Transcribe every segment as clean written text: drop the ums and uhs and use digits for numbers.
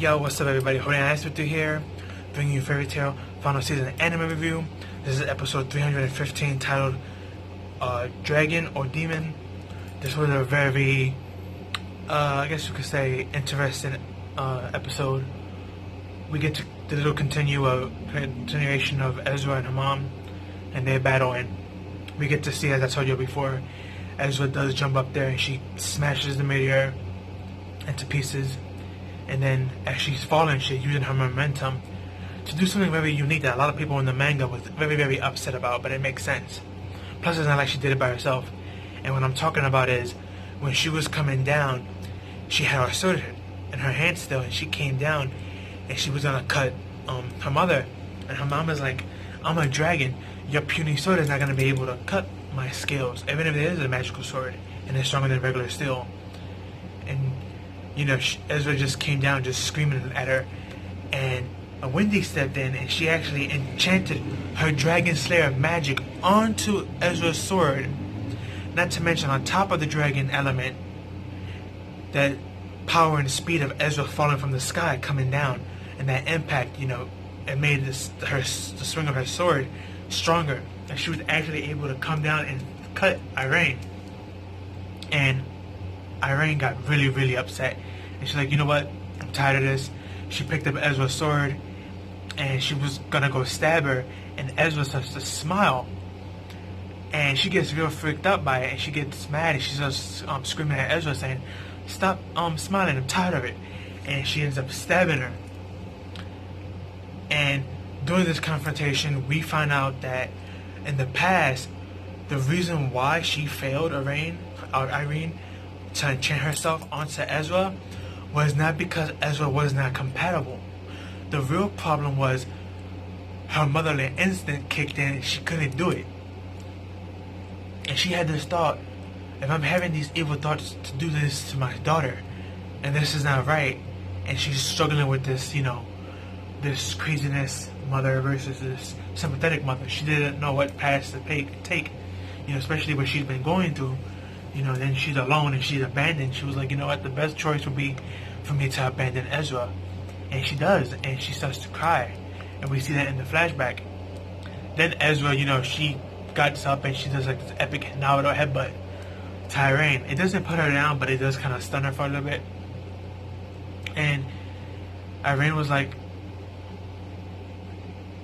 Yo, what's up everybody? Holding Ice with you here, bringing you Fairytail final season anime review. This is episode 315 titled Dragon or Demon. This was a very, I guess you could say, interesting episode. We get to the little continuation of Ezra and her mom and their battle, and we get to see, as I told you before, Ezra does jump up there and she smashes the meteor into pieces. And then as she's falling, she's using her momentum to do something very unique that a lot of people in the manga was very upset about, but it makes sense. Plus, it's not like she did it by herself. And what I'm talking about is, when she was coming down, she had her sword in her hand still, and she came down, and she was gonna cut her mother. And her mom is like, I'm a dragon, your puny sword is not gonna be able to cut my scales, even if it is a magical sword, and it's stronger than regular steel. And you know, Ezra just came down just screaming at her, and Wendy stepped in and she actually enchanted her Dragon Slayer magic onto Ezra's sword. Not to mention, on top of the dragon element, that power and speed of Ezra falling from the sky coming down, and that impact, you know, it made the swing of her sword stronger, and she was actually able to come down and cut Irene. And Irene got really upset, and she's like, you know what, I'm tired of this. She picked up Ezra's sword and she was gonna go stab her, and Ezra starts to smile, and she gets real freaked out by it, and she gets mad, and she starts screaming at Ezra saying, stop smiling, I'm tired of it. And she ends up stabbing her. And during this confrontation, we find out that in the past, the reason why she failed Irene to enchant herself onto Ezra was not because Ezra was not compatible. The real problem was her motherly instinct kicked in and she couldn't do it. And she had this thought, if I'm having these evil thoughts to do this to my daughter, and this is not right, and she's struggling with this, you know, this craziness mother versus this sympathetic mother. She didn't know what path to take, you know, especially what she's been going through. You know, then she's alone and she's abandoned. She was like, you know what, the best choice would be for me to abandon Ezra. And she does, and she starts to cry. And we see that in the flashback. Then Ezra, you know, she gets up and she does like this epic Naruto headbutt to Irene. It doesn't put her down, but it does kind of stun her for a little bit. And Irene was like,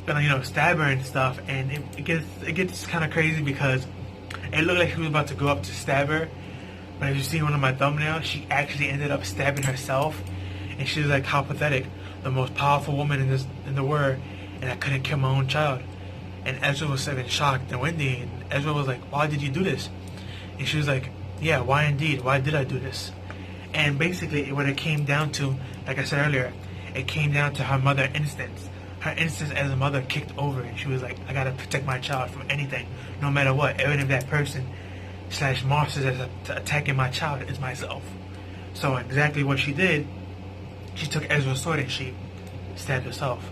gonna, you know, stab her and stuff. And it gets kind of crazy because it looked like she was about to go up to stab her, but as you see one of my thumbnails, she actually ended up stabbing herself. And she was like, how pathetic, the most powerful woman in the world, and I couldn't kill my own child. And Ezra was even shocked, and Wendy, and Ezra was like, why did you do this? And she was like, yeah, why indeed, why did I do this? And basically what it came down to, like I said earlier, it came down to her mother instincts. Her instincts as a mother kicked over, and she was like, I gotta protect my child from anything, no matter what, even if that person / monster that's attacking my child is myself. So exactly what she did, she took Ezra's sword and she stabbed herself.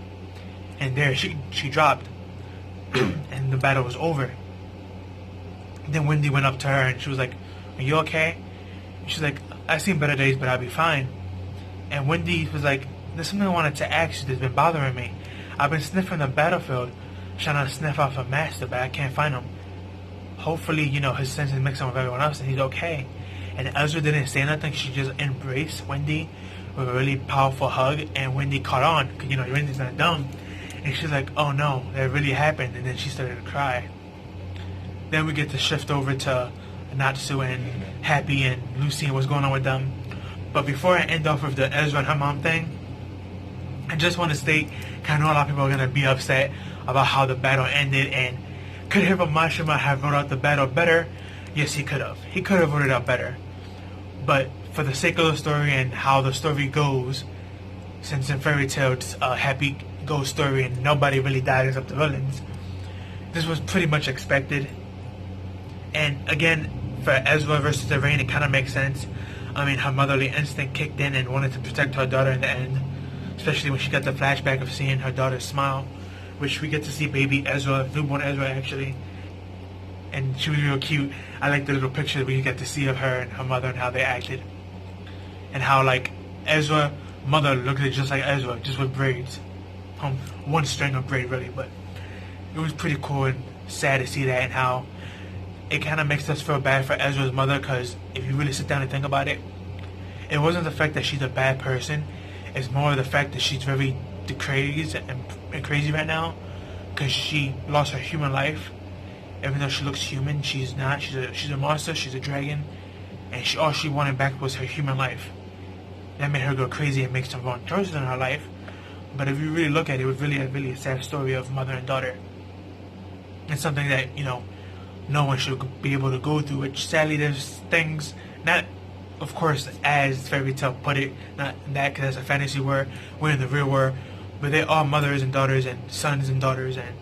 And there she dropped, and the battle was over. Then Wendy went up to her and she was like, are you okay? And she's like, I've seen better days, but I'll be fine. And Wendy was like, there's something I wanted to ask you that's been bothering me. I've been sniffing the battlefield, trying to sniff out a master, but I can't find him. Hopefully, you know, his senses mix him with everyone else and he's okay. And Ezra didn't say nothing. She just embraced Wendy with a really powerful hug, and Wendy caught on, because, you know, Wendy's not dumb. And she's like, oh no, that really happened. And then she started to cry. Then we get to shift over to Natsu and Happy and Lucy and what's going on with them. But before I end off with the Ezra and her mom thing, I just want to state, I know a lot of people are going to be upset about how the battle ended, and could Mashima have wrote out the battle better? Yes, he could have. He could have wrote it out better. But for the sake of the story and how the story goes, since in Fairytail it's a happy ghost story and nobody really died except the villains, this was pretty much expected. And again, for Ezra versus Irene, it kind of makes sense. I mean, her motherly instinct kicked in and wanted to protect her daughter in the end. Especially when she got the flashback of seeing her daughter smile, which we get to see baby Ezra, newborn Ezra actually. And she was real cute. I like the little picture we get to see of her and her mother and how they acted. And how, like, Ezra mother looked just like Ezra, just with braids. One string of braid really, but it was pretty cool and sad to see that, and how it kind of makes us feel bad for Ezra's mother, because if you really sit down and think about it, it wasn't the fact that she's a bad person, it's more the fact that she's very crazy and crazy right now, because she lost her human life. Even though she looks human, she's not. She's a monster, she's a dragon, and all she wanted back was her human life. That made her go crazy and make some wrong choices in her life. But if you really look at it, it was really a sad story of mother and daughter. It's something that, no one should be able to go through, which sadly there's things, not, of course, as Fairytail put it, not that because that's a fantasy word, we're in the real world, but they are mothers and daughters and sons and daughters and,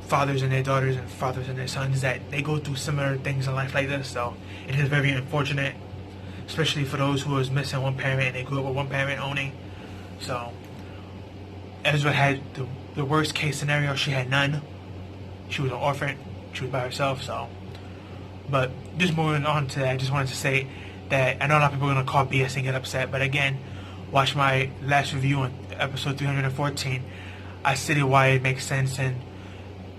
fathers and their daughters and fathers and their sons, that they go through similar things in life like this. So it is very unfortunate, especially for those who was missing one parent and they grew up with one parent only. So Ezra had the worst case scenario. She had none. She was an orphan. She was by herself. So, but just moving on to that, I just wanted to say that I know a lot of people are going to call BS and get upset, but again, watch my last review on episode 314. I stated why it makes sense, and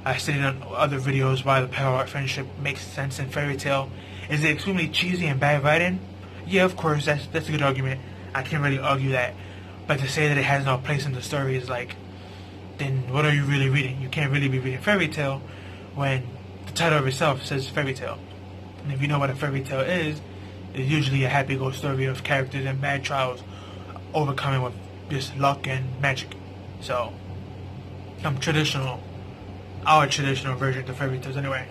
I stated on other videos why the power of friendship makes sense in Fairytail. Is it extremely cheesy and bad writing? Yeah, of course, that's a good argument. I can't really argue that. But to say that it has no place in the story is like, then what are you really reading? You can't really be reading Fairytail when the title of itself says Fairytale. And if you know what a fairytale is, it's usually a happy-go story of characters and bad trials overcoming with just luck and magic. So, our traditional version of fairy tales anyway.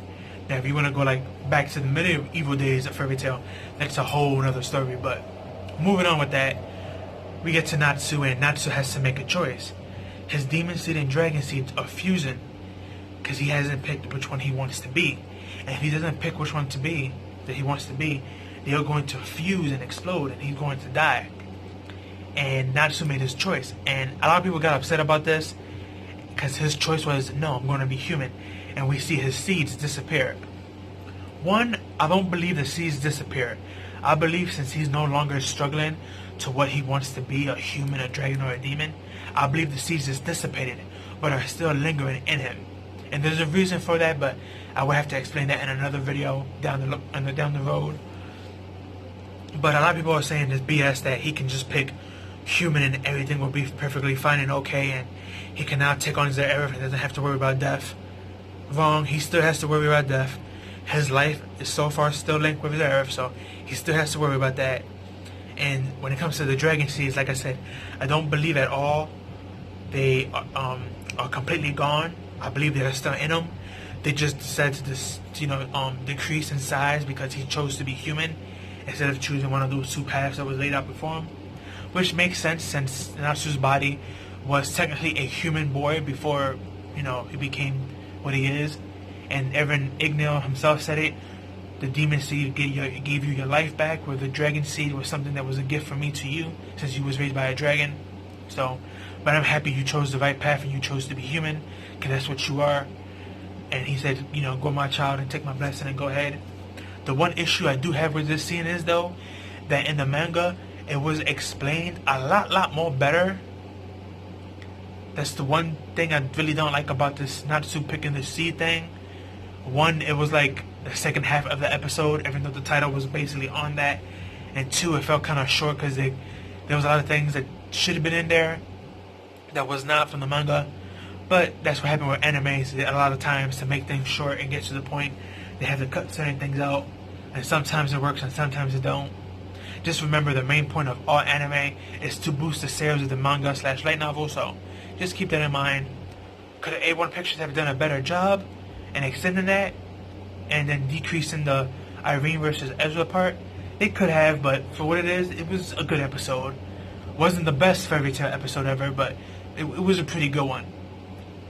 Now, if you want to go back to the medieval days of Fairytale, that's a whole other story. But moving on with that, we get to Natsu, and Natsu has to make a choice. His demon seed and dragon seeds are fusing because he hasn't picked which one he wants to be. And if he doesn't pick which one that he wants to be, they are going to fuse and explode, and he's going to die. And Natsu made his choice, and a lot of people got upset about this because his choice was, no, I'm going to be human. And we see his seeds disappear. One, I don't believe the seeds disappear. I believe since he's no longer struggling to what he wants to be, a human, a dragon, or a demon, I believe the seeds is dissipated, but are still lingering in him. And there's a reason for that, but I will have to explain that in another video down the road. But a lot of people are saying this BS that he can just pick human and everything will be perfectly fine and okay, and he can now take on Zeref and doesn't have to worry about death. Wrong, he still has to worry about death. His life is so far still linked with Zeref, so he still has to worry about that. And when it comes to the dragon seeds, like I said, I don't believe at all they are completely gone. I believe they're still in him. They just decided to decrease in size because he chose to be human instead of choosing one of those two paths that was laid out before him, which makes sense since Natsu's body was technically a human boy before he became what he is. And even Ignil himself said it. The demon seed gave you your life back, where the dragon seed was something that was a gift from me to you, since you was raised by a dragon. So, but I'm happy you chose the right path and you chose to be human, because that's what you are. And he said, go my child and take my blessing and go ahead. The one issue I do have with this scene is, though, that in the manga, it was explained a lot more better. That's the one thing I really don't like about this Natsu picking the seed thing. One, it was like the second half of the episode, even though the title was basically on that. And two, it felt kind of short because there was a lot of things that should have been in there that was not from the manga. But that's what happened with animes. A lot of times, to make things short and get to the point, they have to cut certain things out. And sometimes it works and sometimes it don't. Just remember, the main point of all anime is to boost the sales of the manga / light novel. So just keep that in mind. Could A1 Pictures have done a better job and extending that and then decreasing the Irene versus Ezra part? They could have, but for what it is, it was a good episode. Wasn't the best Fairytale episode ever, but it was a pretty good one.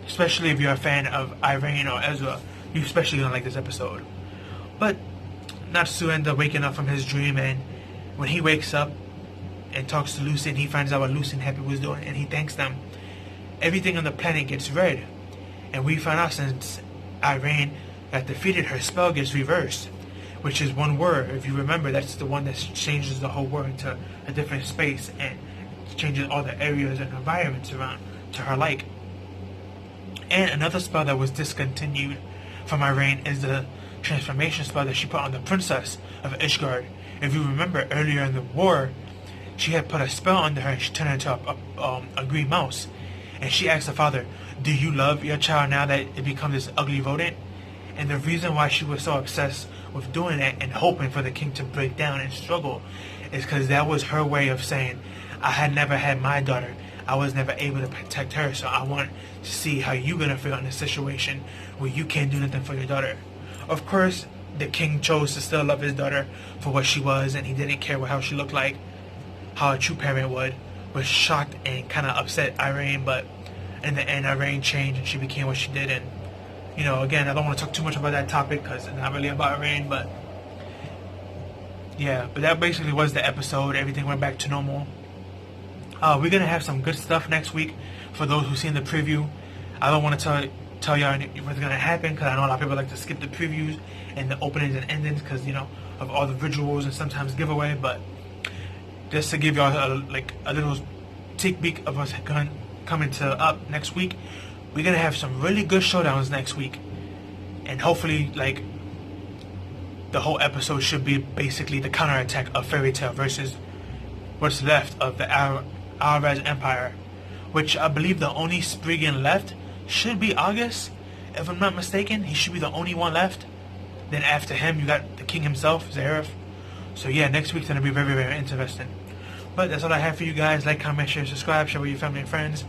Especially if you're a fan of Irene or Ezra, you're especially gonna like this episode. But Natsu ends up waking up from his dream, and when he wakes up and talks to Lucy, and he finds out what Lucy and Happy was doing, and he thanks them, everything on the planet gets red. And we find out since Irene got defeated, her spell gets reversed, which is one word. If you remember, that's the one that changes the whole world into a different space and changes all the areas and environments around to her like. And another spell that was discontinued from Irene is the transformation spell that she put on the princess of Ishgard. If you remember earlier in the war, she had put a spell under her and she turned into a green mouse. And she asked her father, do you love your child now that it becomes this ugly rodent? And the reason why she was so obsessed with doing that and hoping for the king to break down and struggle is because that was her way of saying, I had never had my daughter. I was never able to protect her, so I want to see how you're going to feel in a situation where you can't do nothing for your daughter. Of course, the king chose to still love his daughter for what she was, and he didn't care how she looked like, how a true parent would. Was shocked and kind of upset Irene, but in the end, Irene changed and she became what she did. And, you know, again, I don't want to talk too much about that topic because it's not really about Irene, but yeah, but that basically was the episode. Everything went back to normal. We're going to have some good stuff next week for those who've seen the preview. I don't want to tell y'all what's going to happen because I know a lot of people like to skip the previews and the openings and endings because, you know, of all the visuals and sometimes giveaway. But just to give y'all a little sneak peek of what's coming to up next week, we're going to have some really good showdowns next week. And hopefully, like, the whole episode should be basically the counterattack of Fairytail versus what's left of the Alvarez Empire, which I believe the only Spriggan left should be August, if I'm not mistaken. He should be the only one left. Then after him, you got the king himself, Zareth. So yeah, next week's going to be very, very interesting. But that's all I have for you guys. Like, comment, share, subscribe, share with your family and friends.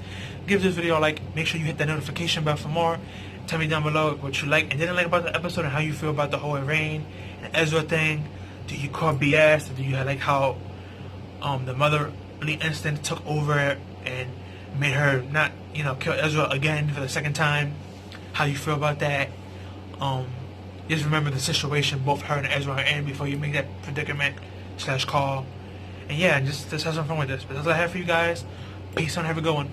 Give this video a like. Make sure you hit that notification bell for more. Tell me down below what you like and didn't like about the episode and how you feel about the whole Irene and Ezra thing. Do you call BS? Or do you like how the motherly instinct took over and made her not, you know, kill Ezra again for the second time? How you feel about that? Just remember the situation both her and Ezra are in before you make that predicament / call. And yeah, just have some fun with this. But that's all I have for you guys. Peace on, have a good one.